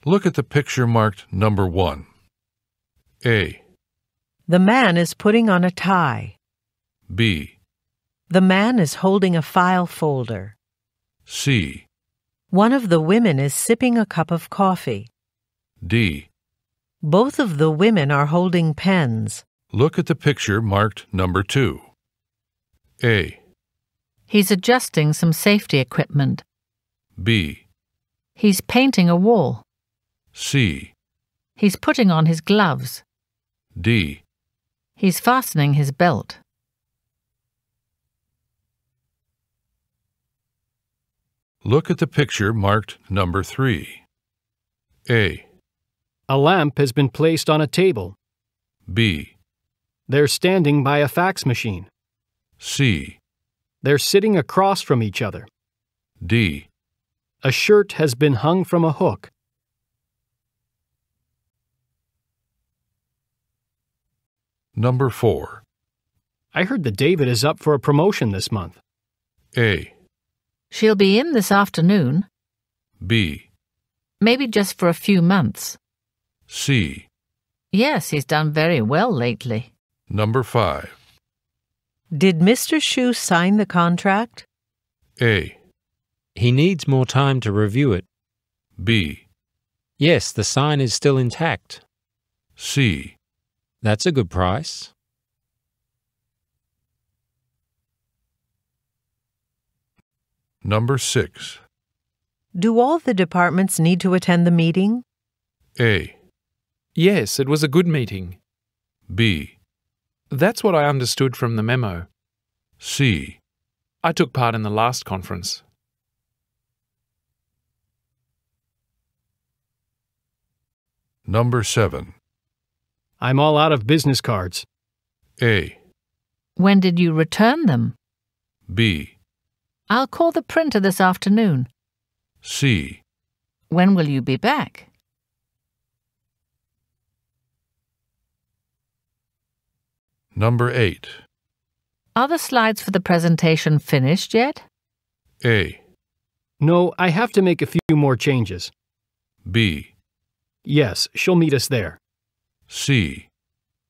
Look at the picture marked number 1. A. The man is putting on a tie. B. The man is holding a file folder. C. One of the women is sipping a cup of coffee. D. Both of the women are holding pens. Look at the picture marked number 2. A. He's adjusting some safety equipment. B. He's painting a wall. C. He's putting on his gloves. D. He's fastening his belt. Look at the picture marked number 3. A. A lamp has been placed on a table. B. They're standing by a fax machine. C. They're sitting across from each other. D. A shirt has been hung from a hook. Number 4. I heard that David is up for a promotion this month. A. She'll be in this afternoon. B. Maybe just for a few months. C. Yes, he's done very well lately. Number 5. Did Mr. Shu sign the contract? A. He needs more time to review it. B. Yes, the sign is still intact. C. That's a good price. Number 6. Do all the departments need to attend the meeting? A. Yes, it was a good meeting. B. That's what I understood from the memo. C. I took part in the last conference. Number 7. I'm all out of business cards. A. When did you return them? B. I'll call the printer this afternoon. C. When will you be back? Number 8. Are the slides for the presentation finished yet? A. No, I have to make a few more changes. B. Yes, she'll meet us there. C.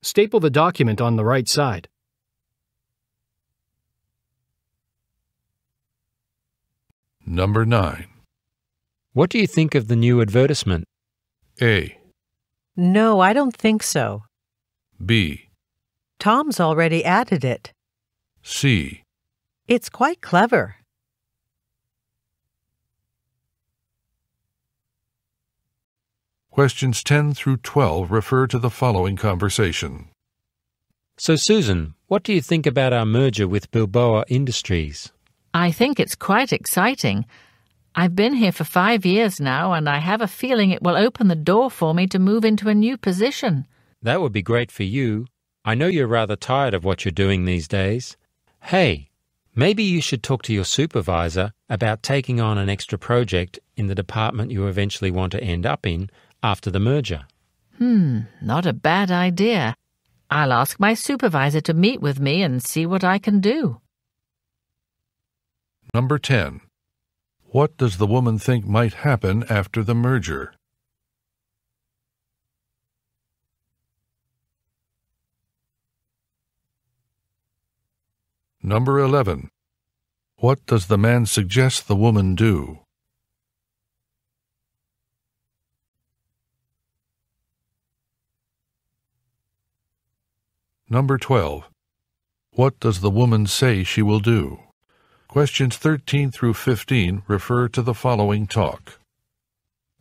Staple the document on the right side. Number 9. What do you think of the new advertisement? A. No, I don't think so. B. Tom's already added it. C. It's quite clever. Questions 10 through 12 refer to the following conversation. So, Susan, what do you think about our merger with Bilboa Industries? I think it's quite exciting. I've been here for 5 years now, and I have a feeling it will open the door for me to move into a new position. That would be great for you. I know you're rather tired of what you're doing these days. Hey, maybe you should talk to your supervisor about taking on an extra project in the department you eventually want to end up in after the merger. Not a bad idea. I'll ask my supervisor to meet with me and see what I can do. Number 10. What does the woman think might happen after the merger? Number 11. What does the man suggest the woman do? Number 12. What does the woman say she will do? Questions 13 through 15 refer to the following talk.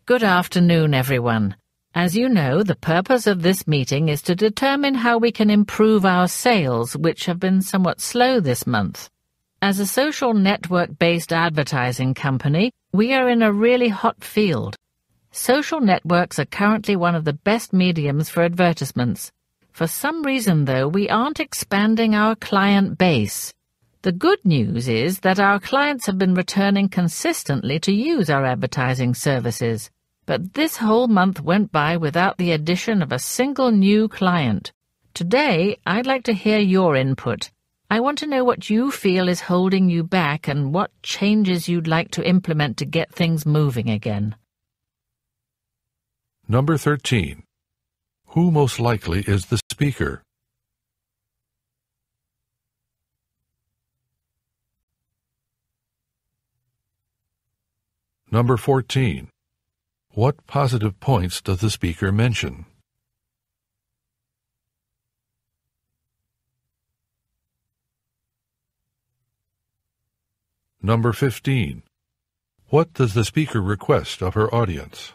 Good afternoon, everyone. As you know, the purpose of this meeting is to determine how we can improve our sales, which have been somewhat slow this month. As a social network-based advertising company, we are in a really hot field. Social networks are currently one of the best mediums for advertisements. For some reason, though, we aren't expanding our client base. The good news is that our clients have been returning consistently to use our advertising services. But this whole month went by without the addition of a single new client. Today, I'd like to hear your input. I want to know what you feel is holding you back and what changes you'd like to implement to get things moving again. Number 13. Who most likely is the speaker? Number 14. What positive points does the speaker mention? Number 15. What does the speaker request of her audience?